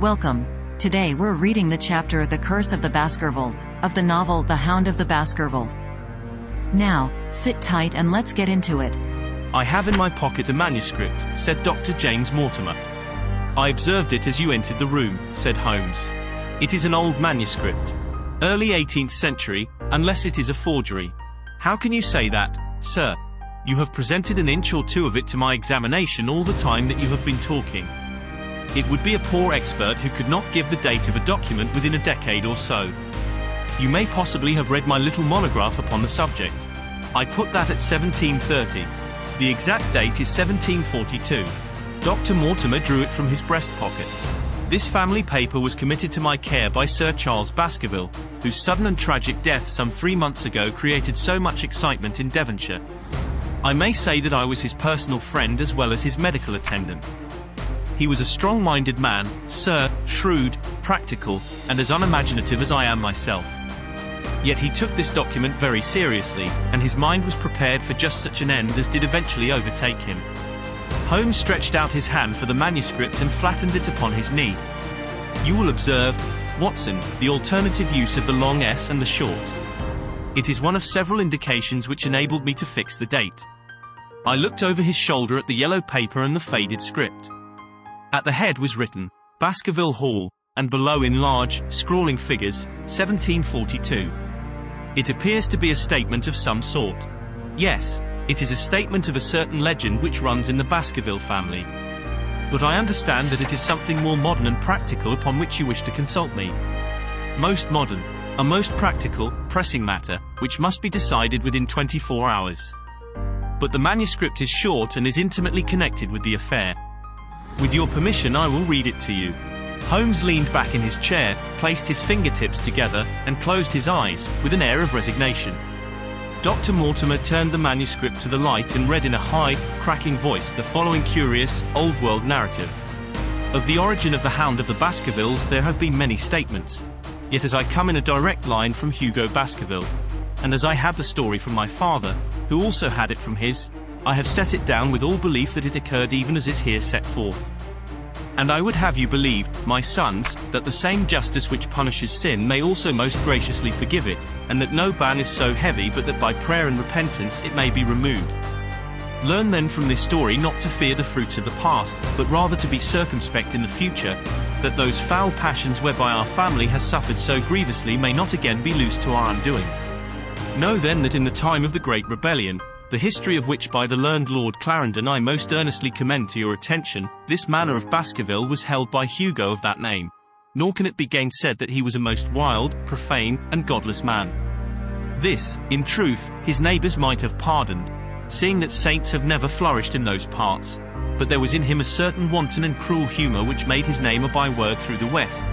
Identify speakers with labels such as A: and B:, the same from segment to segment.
A: Welcome. Today we're reading the chapter The Curse of the Baskervilles, of the novel The Hound of the Baskervilles. Now, sit tight and let's get into it.
B: I have in my pocket a manuscript, said Dr. James Mortimer. I observed it as you entered the room, said Holmes. It is an old manuscript. Early 18th century, unless it is a forgery. How can you say that, sir? You have presented an inch or two of it to my examination all the time that you have been talking. It would be a poor expert who could not give the date of a document within a decade or so. You may possibly have read my little monograph upon the subject. I put that at 1730. The exact date is 1742. Dr. Mortimer drew it from his breast pocket. This family paper was committed to my care by Sir Charles Baskerville, whose sudden and tragic death some 3 months ago created so much excitement in Devonshire. I may say that I was his personal friend as well as his medical attendant. He was a strong-minded man, sir, shrewd, practical, and as unimaginative as I am myself. Yet he took this document very seriously, and his mind was prepared for just such an end as did eventually overtake him. Holmes stretched out his hand for the manuscript and flattened it upon his knee. You will observe, Watson, the alternative use of the long S and the short. It is one of several indications which enabled me to fix the date. I looked over his shoulder at the yellow paper and the faded script. At the head was written, Baskerville Hall, and below in large, scrawling figures, 1742. It appears to be a statement of some sort. Yes, it is a statement of a certain legend which runs in the Baskerville family. But I understand that it is something more modern and practical upon which you wish to consult me. Most modern, a most practical, pressing matter, which must be decided within 24 hours. But the manuscript is short and is intimately connected with the affair. With your permission I will read it to you. Holmes leaned back in his chair, placed his fingertips together, and closed his eyes, with an air of resignation. Dr. Mortimer turned the manuscript to the light and read in a high, cracking voice the following curious, old-world narrative. Of the origin of the Hound of the Baskervilles there have been many statements. Yet as I come in a direct line from Hugo Baskerville, and as I had the story from my father, who also had it from his, I have set it down with all belief that it occurred even as is here set forth. And I would have you believe, my sons, that the same justice which punishes sin may also most graciously forgive it, and that no ban is so heavy but that by prayer and repentance it may be removed. Learn then from this story not to fear the fruits of the past, but rather to be circumspect in the future, that those foul passions whereby our family has suffered so grievously may not again be loosed to our undoing. Know then that in the time of the Great Rebellion, the history of which by the learned Lord Clarendon I most earnestly commend to your attention, this manor of Baskerville was held by Hugo of that name. Nor can it be gainsaid that he was a most wild, profane, and godless man. This, in truth, his neighbours might have pardoned, seeing that saints have never flourished in those parts, but there was in him a certain wanton and cruel humour which made his name a byword through the West.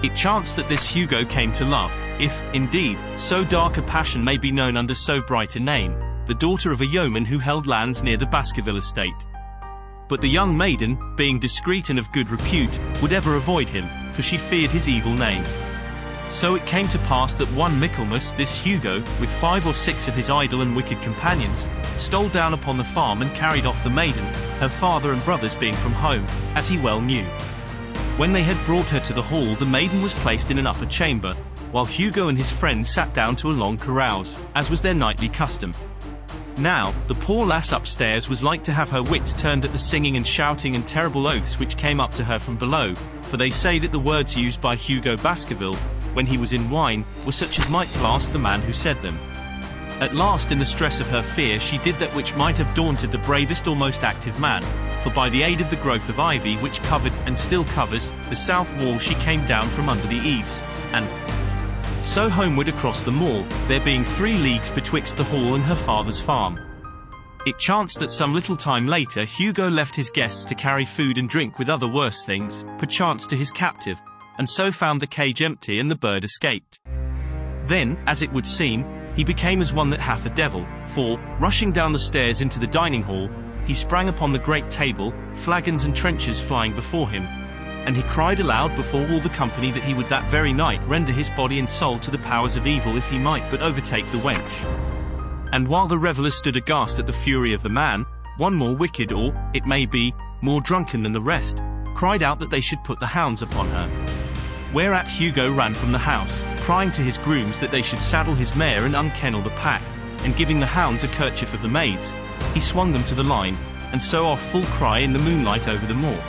B: It chanced that this Hugo came to love, if, indeed, so dark a passion may be known under so bright a name, the daughter of a yeoman who held lands near the Baskerville estate. But the young maiden, being discreet and of good repute, would ever avoid him, for she feared his evil name. So it came to pass that one Michaelmas this Hugo, with 5 or 6 of his idle and wicked companions, stole down upon the farm and carried off the maiden, her father and brothers being from home, as he well knew. When they had brought her to the hall the maiden was placed in an upper chamber, while Hugo and his friends sat down to a long carouse, as was their nightly custom. Now, the poor lass upstairs was like to have her wits turned at the singing and shouting and terrible oaths which came up to her from below, for they say that the words used by Hugo Baskerville, when he was in wine, were such as might blast the man who said them. At last in the stress of her fear she did that which might have daunted the bravest or most active man, for by the aid of the growth of ivy which covered, and still covers, the south wall she came down from under the eaves, and so homeward across the moor, there being 3 leagues betwixt the hall and her father's farm. It chanced that some little time later Hugo left his guests to carry food and drink with other worse things, perchance to his captive, and so found the cage empty and the bird escaped. Then, as it would seem, he became as one that hath a devil, for, rushing down the stairs into the dining hall, he sprang upon the great table, flagons and trenchers flying before him, and he cried aloud before all the company that he would that very night render his body and soul to the powers of evil if he might but overtake the wench. And while the revellers stood aghast at the fury of the man, one more wicked or, it may be, more drunken than the rest, cried out that they should put the hounds upon her. Whereat Hugo ran from the house, crying to his grooms that they should saddle his mare and unkennel the pack, and giving the hounds a kerchief of the maids, he swung them to the line, and so off full cry in the moonlight over the moor.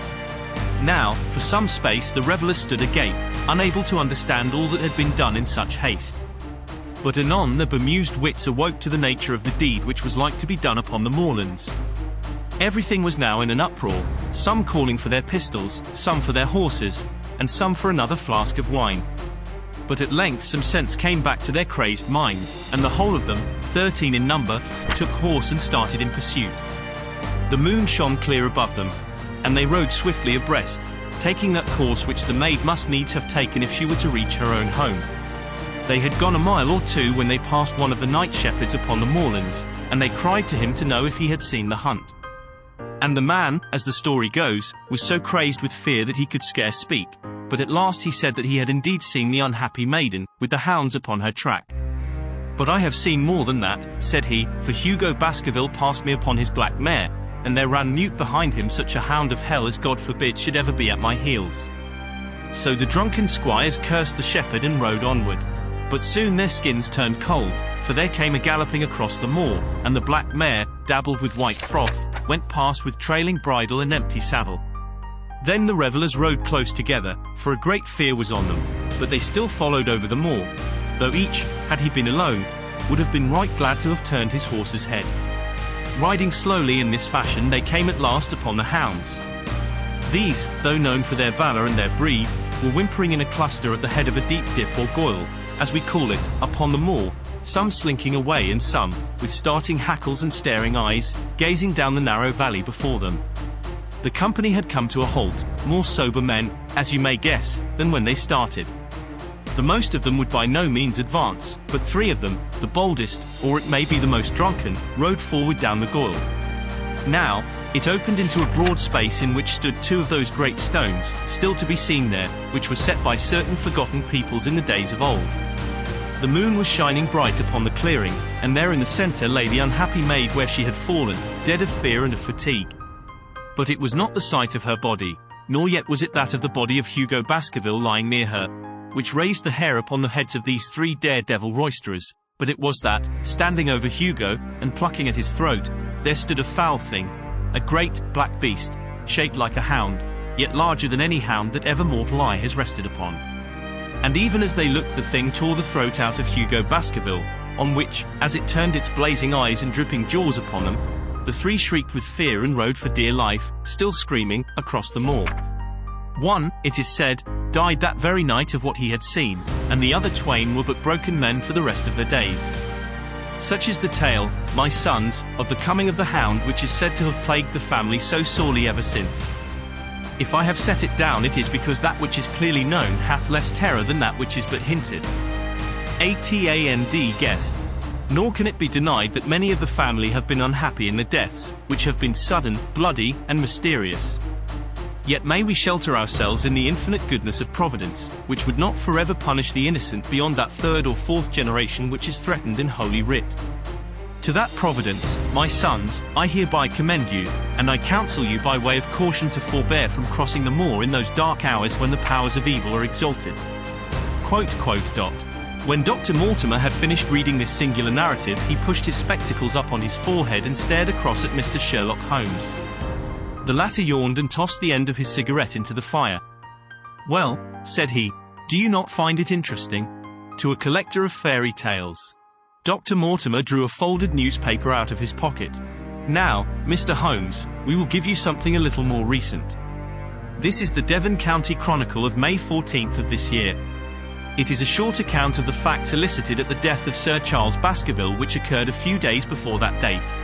B: Now, for some space the revellers stood agape, unable to understand all that had been done in such haste. But anon the bemused wits awoke to the nature of the deed which was like to be done upon the moorlands. Everything was now in an uproar, some calling for their pistols, some for their horses, and some for another flask of wine. But at length some sense came back to their crazed minds, and the whole of them, 13 in number, took horse and started in pursuit. The moon shone clear above them, and they rode swiftly abreast, taking that course which the maid must needs have taken if she were to reach her own home. They had gone a mile or two when they passed one of the night shepherds upon the moorlands, and they cried to him to know if he had seen the hunt. And the man, as the story goes, was so crazed with fear that he could scarce speak, but at last he said that he had indeed seen the unhappy maiden, with the hounds upon her track. But I have seen more than that, said he, for Hugo Baskerville passed me upon his black mare, and there ran mute behind him such a hound of hell as God forbid should ever be at my heels. So the drunken squires cursed the shepherd and rode onward. But soon their skins turned cold, for there came a galloping across the moor, and the black mare, dabbled with white froth, went past with trailing bridle and empty saddle. Then the revellers rode close together, for a great fear was on them, but they still followed over the moor, though each, had he been alone, would have been right glad to have turned his horse's head. Riding slowly in this fashion they came at last upon the hounds. These, though known for their valour and their breed, were whimpering in a cluster at the head of a deep dip or goyle, as we call it, upon the moor, some slinking away and some, with starting hackles and staring eyes, gazing down the narrow valley before them. The company had come to a halt, more sober men, as you may guess, than when they started. The most of them would by no means advance, but 3 of them, the boldest, or it may be the most drunken, rode forward down the goyle. Now, it opened into a broad space in which stood 2 of those great stones, still to be seen there, which were set by certain forgotten peoples in the days of old. The moon was shining bright upon the clearing, and there in the centre lay the unhappy maid where she had fallen, dead of fear and of fatigue. But it was not the sight of her body, nor yet was it that of the body of Hugo Baskerville lying near her, which raised the hair upon the heads of these 3 daredevil roisterers, but it was that, standing over Hugo, and plucking at his throat, there stood a foul thing, a great, black beast, shaped like a hound, yet larger than any hound that ever mortal eye has rested upon. And even as they looked the thing tore the throat out of Hugo Baskerville, on which, as it turned its blazing eyes and dripping jaws upon them, the 3 shrieked with fear and rode for dear life, still screaming, across the moor. One, it is said, died that very night of what he had seen, and the other twain were but broken men for the rest of their days. Such is the tale, my sons, of the coming of the hound which is said to have plagued the family so sorely ever since. If I have set it down it is because that which is clearly known hath less terror than that which is but hinted. ATAND guessed. Nor can it be denied that many of the family have been unhappy in the deaths, which have been sudden, bloody, and mysterious. Yet may we shelter ourselves in the infinite goodness of Providence, which would not forever punish the innocent beyond that 3rd or 4th generation which is threatened in Holy Writ. To that Providence, my sons, I hereby commend you, and I counsel you by way of caution to forbear from crossing the moor in those dark hours when the powers of evil are exalted. When Dr. Mortimer had finished reading this singular narrative, he pushed his spectacles up on his forehead and stared across at Mr. Sherlock Holmes. The latter yawned and tossed the end of his cigarette into the fire. "Well," said he, "do you not find it interesting? To a collector of fairy tales." Dr. Mortimer drew a folded newspaper out of his pocket. "Now, Mr. Holmes, we will give you something a little more recent. This is the Devon County Chronicle of May 14th of this year. It is a short account of the facts elicited at the death of Sir Charles Baskerville which occurred a few days before that date."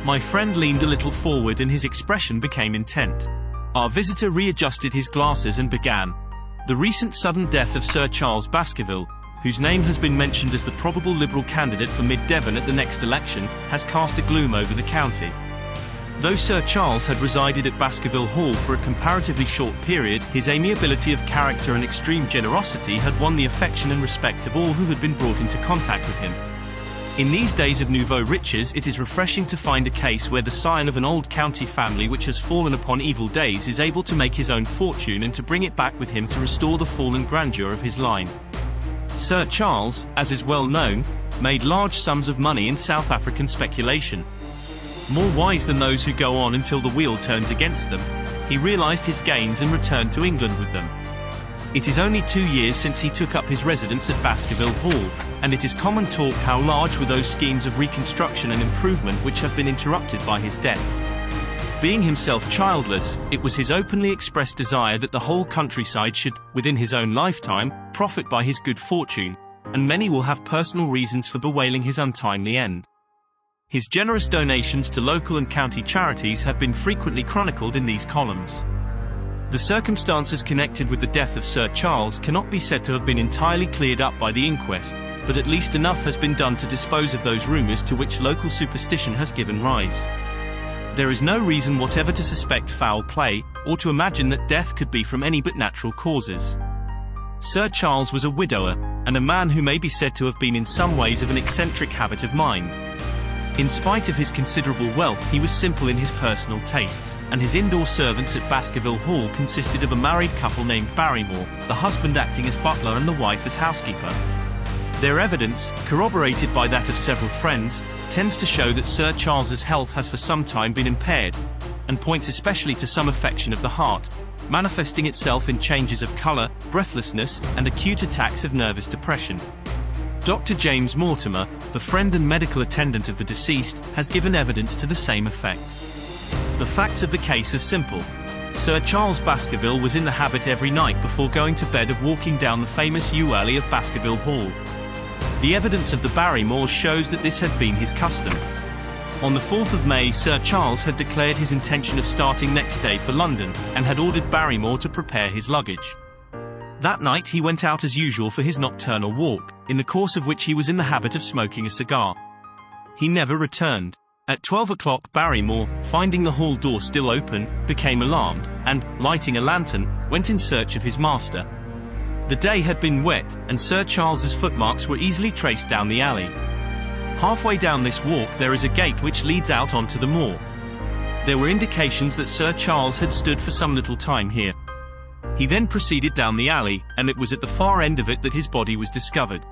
B: My friend leaned a little forward and his expression became intent. Our visitor readjusted his glasses and began. "The recent sudden death of Sir Charles Baskerville, whose name has been mentioned as the probable Liberal candidate for Mid-Devon at the next election, has cast a gloom over the county. Though Sir Charles had resided at Baskerville Hall for a comparatively short period, his amiability of character and extreme generosity had won the affection and respect of all who had been brought into contact with him. In these days of nouveau riches, it is refreshing to find a case where the scion of an old county family which has fallen upon evil days is able to make his own fortune and to bring it back with him to restore the fallen grandeur of his line. Sir Charles, as is well known, made large sums of money in South African speculation. More wise than those who go on until the wheel turns against them, he realized his gains and returned to England with them. It is only 2 years since he took up his residence at Baskerville Hall, and it is common talk how large were those schemes of reconstruction and improvement which have been interrupted by his death. Being himself childless, it was his openly expressed desire that the whole countryside should, within his own lifetime, profit by his good fortune, and many will have personal reasons for bewailing his untimely end. His generous donations to local and county charities have been frequently chronicled in these columns. The circumstances connected with the death of Sir Charles cannot be said to have been entirely cleared up by the inquest, but at least enough has been done to dispose of those rumours to which local superstition has given rise. There is no reason whatever to suspect foul play, or to imagine that death could be from any but natural causes. Sir Charles was a widower, and a man who may be said to have been in some ways of an eccentric habit of mind. In spite of his considerable wealth, he was simple in his personal tastes, and his indoor servants at Baskerville Hall consisted of a married couple named Barrymore, the husband acting as butler and the wife as housekeeper. Their evidence, corroborated by that of several friends, tends to show that Sir Charles's health has for some time been impaired, and points especially to some affection of the heart, manifesting itself in changes of colour, breathlessness, and acute attacks of nervous depression. Dr. James Mortimer, the friend and medical attendant of the deceased, has given evidence to the same effect. The facts of the case are simple. Sir Charles Baskerville was in the habit every night before going to bed of walking down the famous yew alley of Baskerville Hall. The evidence of the Barrymores shows that this had been his custom. On the 4th of May, Sir Charles had declared his intention of starting next day for London, and had ordered Barrymore to prepare his luggage. That night he went out as usual for his nocturnal walk, in the course of which he was in the habit of smoking a cigar. He never returned. At 12 o'clock Barrymore, finding the hall door still open, became alarmed, and, lighting a lantern, went in search of his master. The day had been wet, and Sir Charles's footmarks were easily traced down the alley. Halfway down this walk there is a gate which leads out onto the moor. There were indications that Sir Charles had stood for some little time here. He then proceeded down the alley, and it was at the far end of it that his body was discovered.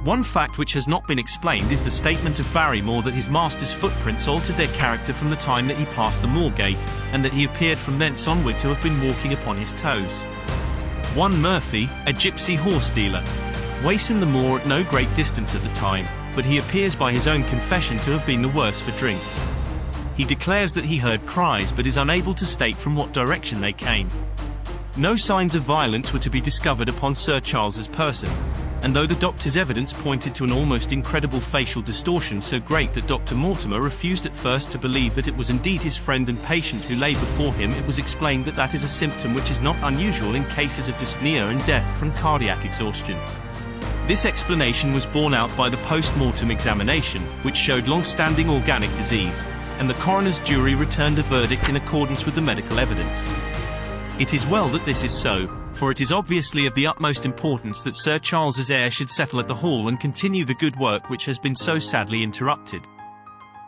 B: One fact which has not been explained is the statement of Barrymore that his master's footprints altered their character from the time that he passed the moor gate, and that he appeared from thence onward to have been walking upon his toes. One Murphy, a gypsy horse dealer, wasted the moor at no great distance at the time, but he appears by his own confession to have been the worse for drink. He declares that he heard cries but is unable to state from what direction they came. No signs of violence were to be discovered upon Sir Charles's person, and though the doctor's evidence pointed to an almost incredible facial distortion so great that Dr. Mortimer refused at first to believe that it was indeed his friend and patient who lay before him, it was explained that that is a symptom which is not unusual in cases of dyspnea and death from cardiac exhaustion. This explanation was borne out by the post-mortem examination, which showed long-standing organic disease, and the coroner's jury returned a verdict in accordance with the medical evidence. It is well that this is so, for it is obviously of the utmost importance that Sir Charles's heir should settle at the Hall and continue the good work which has been so sadly interrupted.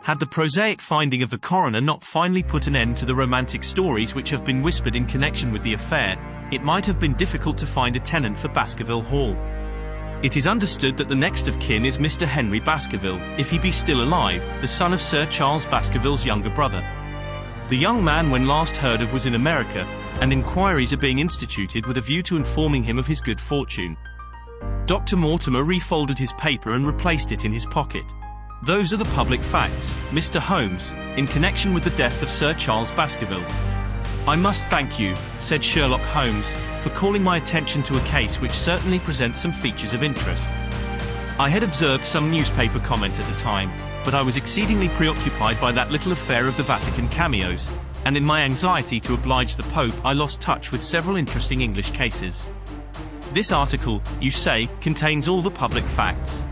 B: Had the prosaic finding of the coroner not finally put an end to the romantic stories which have been whispered in connection with the affair, it might have been difficult to find a tenant for Baskerville Hall. It is understood that the next of kin is Mr. Henry Baskerville, if he be still alive, the son of Sir Charles Baskerville's younger brother. The young man when last heard of was in America, and inquiries are being instituted with a view to informing him of his good fortune. Dr. Mortimer refolded his paper and replaced it in his pocket. Those are the public facts, Mr. Holmes, in connection with the death of Sir Charles Baskerville. I must thank you, said Sherlock Holmes, for calling my attention to a case which certainly presents some features of interest. I had observed some newspaper comment at the time, but I was exceedingly preoccupied by that little affair of the Vatican cameos, and in my anxiety to oblige the Pope I lost touch with several interesting English cases. This article, you say, contains all the public facts.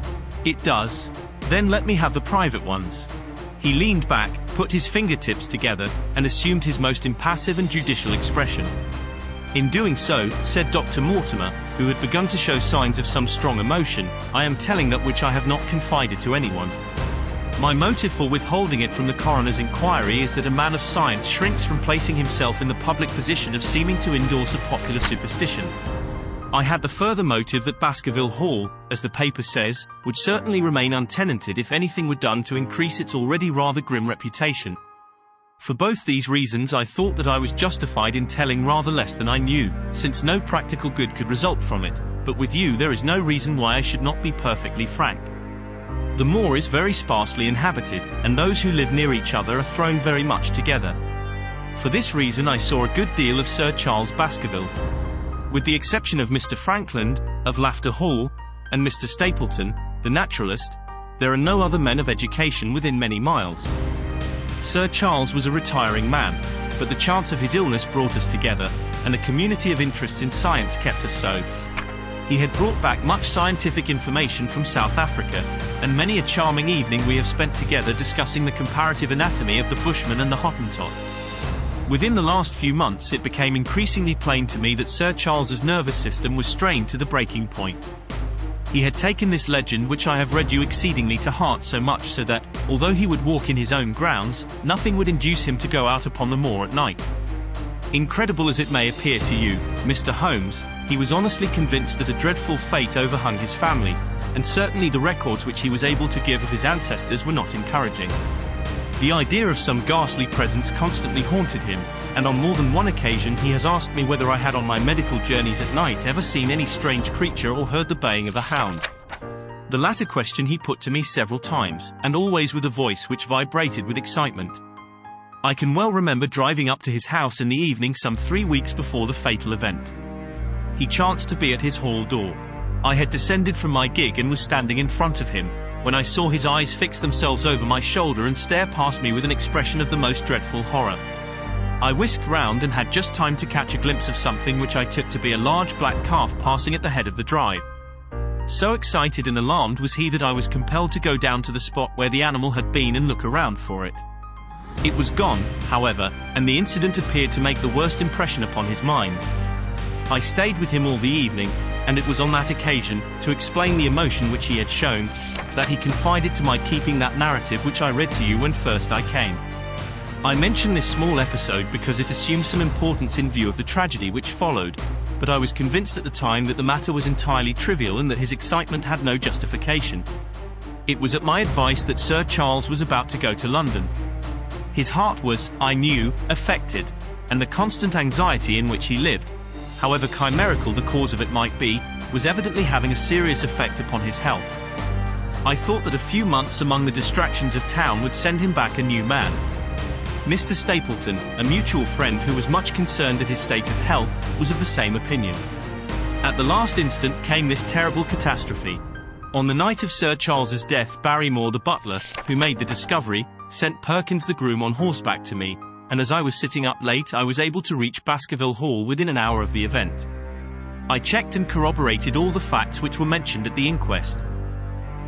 B: It does. Then let me have the private ones. He leaned back, put his fingertips together, and assumed his most impassive and judicial expression. In doing so, said Dr. Mortimer, who had begun to show signs of some strong emotion, I am telling that which I have not confided to anyone. My motive for withholding it from the coroner's inquiry is that a man of science shrinks from placing himself in the public position of seeming to endorse a popular superstition. I had the further motive that Baskerville Hall, as the paper says, would certainly remain untenanted if anything were done to increase its already rather grim reputation. For both these reasons I thought that I was justified in telling rather less than I knew, since no practical good could result from it, but with you there is no reason why I should not be perfectly frank. The moor is very sparsely inhabited, and those who live near each other are thrown very much together. For this reason I saw a good deal of Sir Charles Baskerville. With the exception of Mr. Frankland, of Laughter Hall, and Mr. Stapleton, the naturalist, there are no other men of education within many miles. Sir Charles was a retiring man, but the chance of his illness brought us together, and a community of interests in science kept us so. He had brought back much scientific information from South Africa, and many a charming evening we have spent together discussing the comparative anatomy of the Bushman and the Hottentot. Within the last few months it became increasingly plain to me that Sir Charles's nervous system was strained to the breaking point. He had taken this legend which I have read you exceedingly to heart so much so that, although he would walk in his own grounds, nothing would induce him to go out upon the moor at night. Incredible as it may appear to you, Mr. Holmes, he was honestly convinced that a dreadful fate overhung his family, and certainly the records which he was able to give of his ancestors were not encouraging. The idea of some ghastly presence constantly haunted him, and on more than one occasion he has asked me whether I had on my medical journeys at night ever seen any strange creature or heard the baying of a hound. The latter question he put to me several times, and always with a voice which vibrated with excitement. I can well remember driving up to his house in the evening some 3 weeks before the fatal event. He chanced to be at his hall door. I had descended from my gig and was standing in front of him, when I saw his eyes fix themselves over my shoulder and stare past me with an expression of the most dreadful horror. I whisked round and had just time to catch a glimpse of something which I took to be a large black calf passing at the head of the drive. So excited and alarmed was he that I was compelled to go down to the spot where the animal had been and look around for it. It was gone, however, and the incident appeared to make the worst impression upon his mind. I stayed with him all the evening, and it was on that occasion, to explain the emotion which he had shown, that he confided to my keeping that narrative which I read to you when first I came. I mention this small episode because it assumes some importance in view of the tragedy which followed, but I was convinced at the time that the matter was entirely trivial and that his excitement had no justification. It was at my advice that Sir Charles was about to go to London. His heart was, I knew, affected, and the constant anxiety in which he lived, however chimerical the cause of it might be, was evidently having a serious effect upon his health. I thought that a few months among the distractions of town would send him back a new man. Mr. Stapleton, a mutual friend who was much concerned at his state of health, was of the same opinion. At the last instant came this terrible catastrophe. On the night of Sir Charles's death, Barrymore the butler, who made the discovery, sent Perkins the groom on horseback to me, and as I was sitting up late I was able to reach Baskerville Hall within an hour of the event. I checked and corroborated all the facts which were mentioned at the inquest.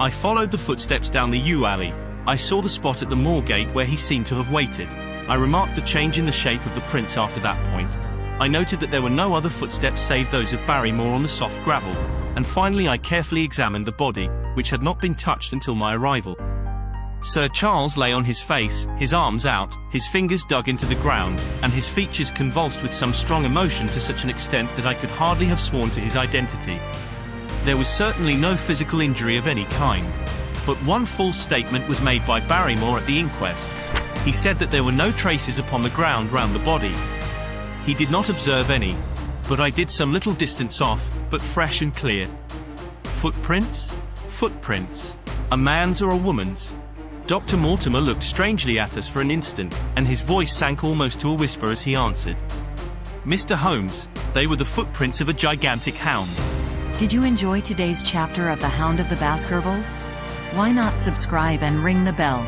B: I followed the footsteps down the yew alley. I saw the spot at the moor gate where he seemed to have waited. I remarked the change in the shape of the prints after that point. I noted that there were no other footsteps save those of Barrymore on the soft gravel, and finally I carefully examined the body, which had not been touched until my arrival. Sir Charles lay on his face, his arms out, his fingers dug into the ground, and his features convulsed with some strong emotion to such an extent that I could hardly have sworn to his identity. There was certainly no physical injury of any kind. But one false statement was made by Barrymore at the inquest. He said that there were no traces upon the ground round the body. He did not observe any, but I did some little distance off, but fresh and clear. Footprints? Footprints. A man's or a woman's? Dr. Mortimer looked strangely at us for an instant, and his voice sank almost to a whisper as he answered. Mr. Holmes, they were the footprints of a gigantic hound.
A: Did you enjoy today's chapter of The Hound of the Baskervilles? Why not subscribe and ring the bell?